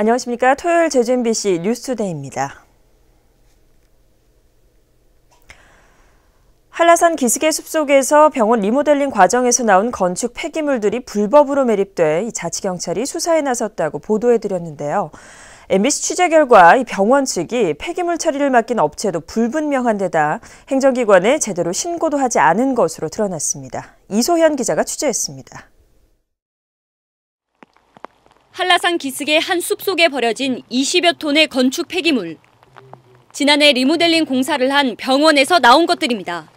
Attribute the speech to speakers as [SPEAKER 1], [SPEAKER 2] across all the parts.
[SPEAKER 1] 안녕하십니까. 토요일 제주 MBC 뉴스투데이입니다. 한라산 기슭의 숲속에서 병원 리모델링 과정에서 나온 건축 폐기물들이 불법으로 매립돼 자치경찰이 수사에 나섰다고 보도해드렸는데요. MBC 취재 결과 이 병원 측이 폐기물 처리를 맡긴 업체도 불분명한 데다 행정기관에 제대로 신고도 하지 않은 것으로 드러났습니다. 이소현 기자가 취재했습니다.
[SPEAKER 2] 한라산 기슭의 한 숲속에 버려진 20여 톤의 건축 폐기물. 지난해 리모델링 공사를 한 병원에서 나온 것들입니다.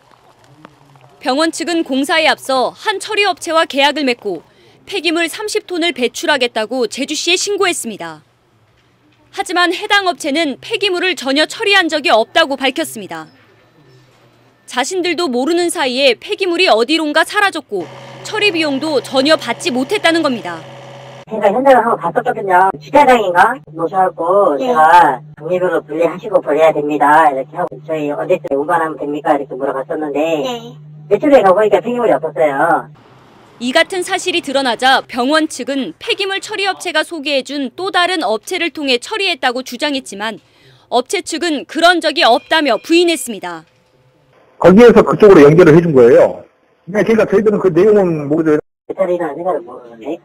[SPEAKER 2] 병원 측은 공사에 앞서 한 처리업체와 계약을 맺고 폐기물 30톤을 배출하겠다고 제주시에 신고했습니다. 하지만 해당 업체는 폐기물을 전혀 처리한 적이 없다고 밝혔습니다. 자신들도 모르는 사이에 폐기물이 어디론가 사라졌고 처리 비용도 전혀 받지 못했다는 겁니다.
[SPEAKER 3] 제가 현장을 한번 갔었거든요. 주차장인가? 놓으셔갖고 제가 종류별로 분리하시고 버려야 됩니다. 이렇게 하고 저희 언제쯤 운반하면 됩니까? 이렇게 물어봤었는데 매출에 가보니까 폐기물이 없었어요.
[SPEAKER 2] 이 같은 사실이 드러나자 병원 측은 폐기물 처리업체가 소개해준 또 다른 업체를 통해 처리했다고 주장했지만 업체 측은 그런 적이 없다며 부인했습니다.
[SPEAKER 4] 거기에서 그쪽으로 연결을 해준 거예요. 그러니까 저희들은 그 내용은 모르죠.
[SPEAKER 3] 배터리라는 생각을 모르는데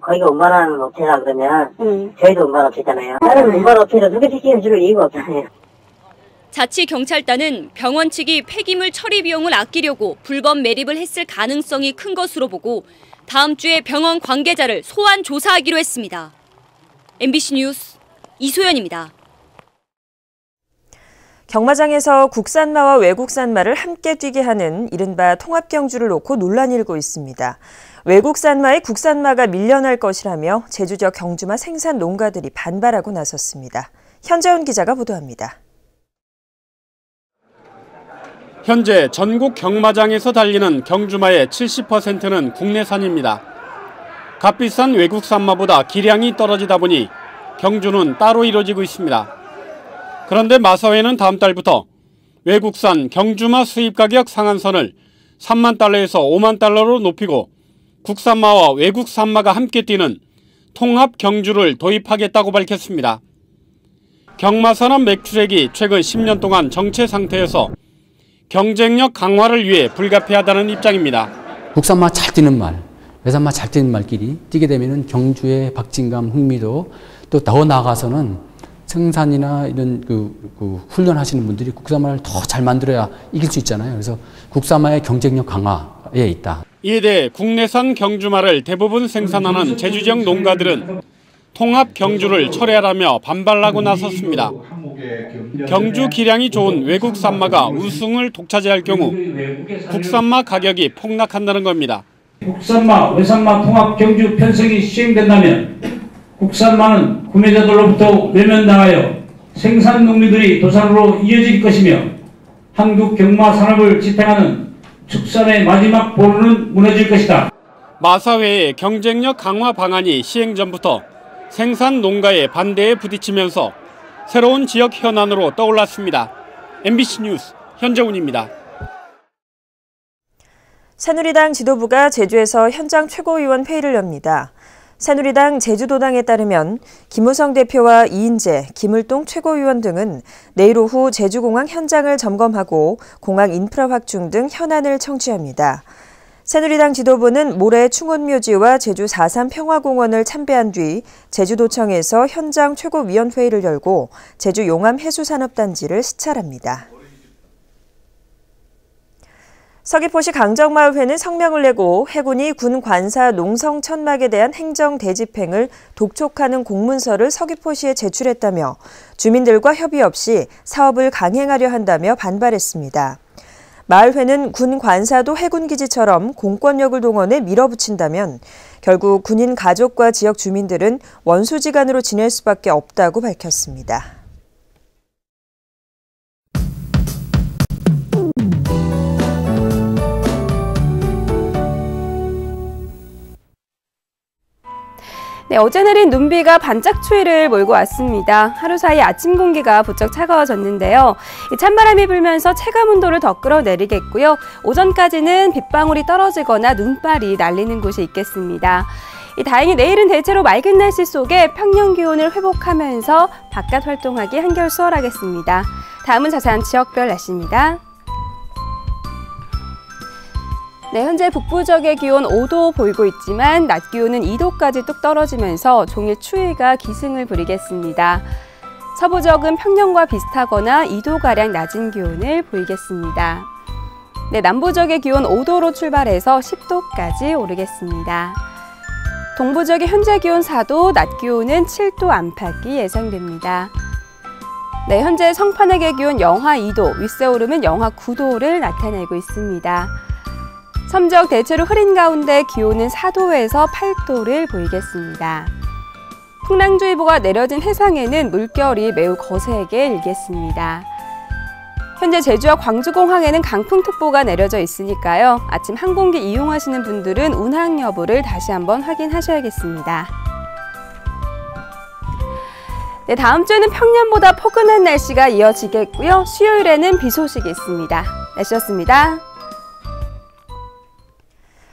[SPEAKER 3] 거기가 운반하는 업체라 그러면 저희도 운반업체잖아요. 다른 운반업체를 소개시켜줄 이유가 없잖아요.
[SPEAKER 2] 자치경찰단은 병원 측이 폐기물 처리 비용을 아끼려고 불법 매립을 했을 가능성이 큰 것으로 보고 다음 주에 병원 관계자를 소환 조사하기로 했습니다. MBC 뉴스 이소연입니다.
[SPEAKER 1] 경마장에서 국산마와 외국산마를 함께 뛰게 하는 이른바 통합경주를 놓고 논란이 일고 있습니다. 외국산마에 국산마가 밀려날 것이라며 제주 지역 경주마 생산 농가들이 반발하고 나섰습니다. 현재훈 기자가 보도합니다.
[SPEAKER 5] 현재 전국 경마장에서 달리는 경주마의 70%는 국내산입니다. 값비싼 외국산마보다 기량이 떨어지다 보니 경주는 따로 이루어지고 있습니다. 그런데 마사회는 다음 달부터 외국산 경주마 수입 가격 상한선을 3만 달러에서 5만 달러로 높이고 국산마와 외국산마가 함께 뛰는 통합 경주를 도입하겠다고 밝혔습니다. 경마산업 매출액이 최근 10년 동안 정체 상태여서 경쟁력 강화를 위해 불가피하다는 입장입니다.
[SPEAKER 6] 국산마 잘 뛰는 말, 외산마 잘 뛰는 말끼리 뛰게 되면 경주의 박진감, 흥미도 또 더 나아가서는 생산이나 이런 훈련하시는 분들이 국산마를 더 잘 만들어야 이길 수 있잖아요. 그래서 국산마의 경쟁력 강화에 있다.
[SPEAKER 5] 이에 대해 국내산 경주마를 대부분 생산하는 제주 지역 농가들은 통합 경주를 철회하라며 반발하고 나섰습니다. 경주 기량이 좋은 외국산마가 우승을 독차지할 경우 국산마 가격이 폭락한다는 겁니다.
[SPEAKER 7] 국산마, 외산마 통합 경주 편성이 시행된다면 국산마는 구매자들로부터 외면당하여 생산 농민들이 도산으로 이어질 것이며 한국 경마 산업을 지탱하는 축산의 마지막 보루는 무너질 것이다.
[SPEAKER 5] 마사회의 경쟁력 강화 방안이 시행 전부터 생산 농가의 반대에 부딪히면서 새로운 지역 현안으로 떠올랐습니다. MBC 뉴스 현정훈입니다.
[SPEAKER 1] 새누리당 지도부가 제주에서 현장 최고위원 회의를 엽니다. 새누리당 제주도당에 따르면 김우성 대표와 이인재, 김을동 최고위원 등은 내일 오후 제주공항 현장을 점검하고 공항 인프라 확충 등 현안을 청취합니다. 새누리당 지도부는 모레 충원묘지와 제주 4.3 평화공원을 참배한 뒤 제주도청에서 현장 최고위원회의를 열고 제주 용암해수산업단지를 시찰합니다. 서귀포시 강정마을회는 성명을 내고 해군이 군 관사 농성 천막에 대한 행정 대집행을 독촉하는 공문서를 서귀포시에 제출했다며 주민들과 협의 없이 사업을 강행하려 한다며 반발했습니다. 마을회는 군 관사도 해군기지처럼 공권력을 동원해 밀어붙인다면 결국 군인 가족과 지역 주민들은 원수지간으로 지낼 수밖에 없다고 밝혔습니다.
[SPEAKER 8] 네, 어제 내린 눈비가 반짝 추위를 몰고 왔습니다. 하루 사이 아침 공기가 부쩍 차가워졌는데요. 찬바람이 불면서 체감 온도를 더 끌어내리겠고요. 오전까지는 빗방울이 떨어지거나 눈발이 날리는 곳이 있겠습니다. 다행히 내일은 대체로 맑은 날씨 속에 평년 기온을 회복하면서 바깥 활동하기 한결 수월하겠습니다. 다음은 자세한 지역별 날씨입니다. 네, 현재 북부 지역의 기온 5도 보이고 있지만 낮 기온은 2도까지 뚝 떨어지면서 종일 추위가 기승을 부리겠습니다. 서부 지역은 평년과 비슷하거나 2도가량 낮은 기온을 보이겠습니다. 네, 남부 지역의 기온 5도로 출발해서 10도까지 오르겠습니다. 동부 지역의 현재 기온 4도, 낮 기온은 7도 안팎이 예상됩니다. 네, 현재 성판액의 기온 영하 2도, 윗세오름은 영하 9도를 나타내고 있습니다. 섬지역 대체로 흐린 가운데 기온은 4도에서 8도를 보이겠습니다. 풍랑주의보가 내려진 해상에는 물결이 매우 거세게 일겠습니다. 현재 제주와 광주공항에는 강풍특보가 내려져 있으니까요. 아침 항공기 이용하시는 분들은 운항 여부를 다시 한번 확인하셔야겠습니다. 네, 다음 주에는 평년보다 포근한 날씨가 이어지겠고요. 수요일에는 비 소식이 있습니다. 날씨였습니다.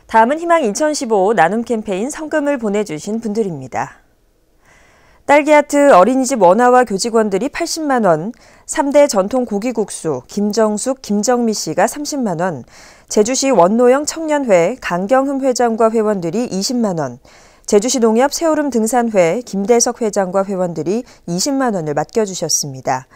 [SPEAKER 1] 다음은 희망 2015 나눔 캠페인 성금을 보내주신 분들입니다. 딸기하트 어린이집 원아와 교직원들이 80만 원, 3대 전통 고기국수 김정숙, 김정미 씨가 30만 원, 제주시 원노영 청년회 강경흠 회장과 회원들이 20만 원, 제주시 농협 세오름 등산회 김대석 회장과 회원들이 20만 원을 맡겨주셨습니다.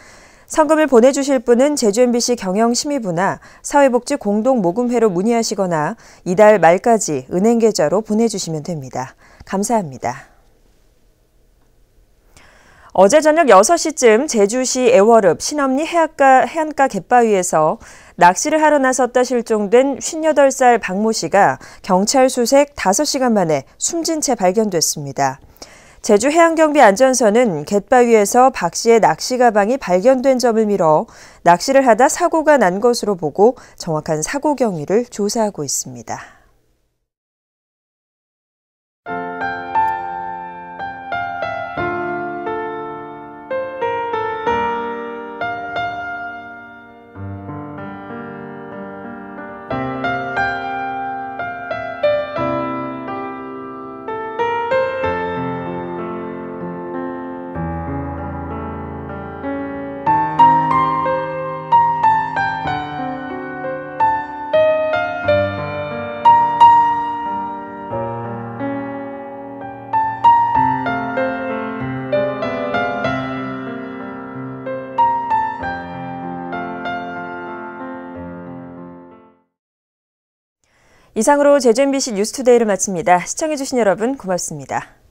[SPEAKER 1] 성금을 보내주실 분은 제주 MBC 경영심의부나 사회복지공동모금회로 문의하시거나 이달 말까지 은행계좌로 보내주시면 됩니다. 감사합니다. 어제 저녁 6시쯤 제주시 애월읍 신엄리 해안가 갯바위에서 낚시를 하러 나섰다 실종된 58살 박모 씨가 경찰 수색 5시간 만에 숨진 채 발견됐습니다. 제주해양경비안전서는 갯바위에서 박 씨의 낚시 가방이 발견된 점을 미뤄 낚시를 하다 사고가 난 것으로 보고 정확한 사고 경위를 조사하고 있습니다. 이상으로 제주 MBC 뉴스투데이를 마칩니다. 시청해주신 여러분 고맙습니다.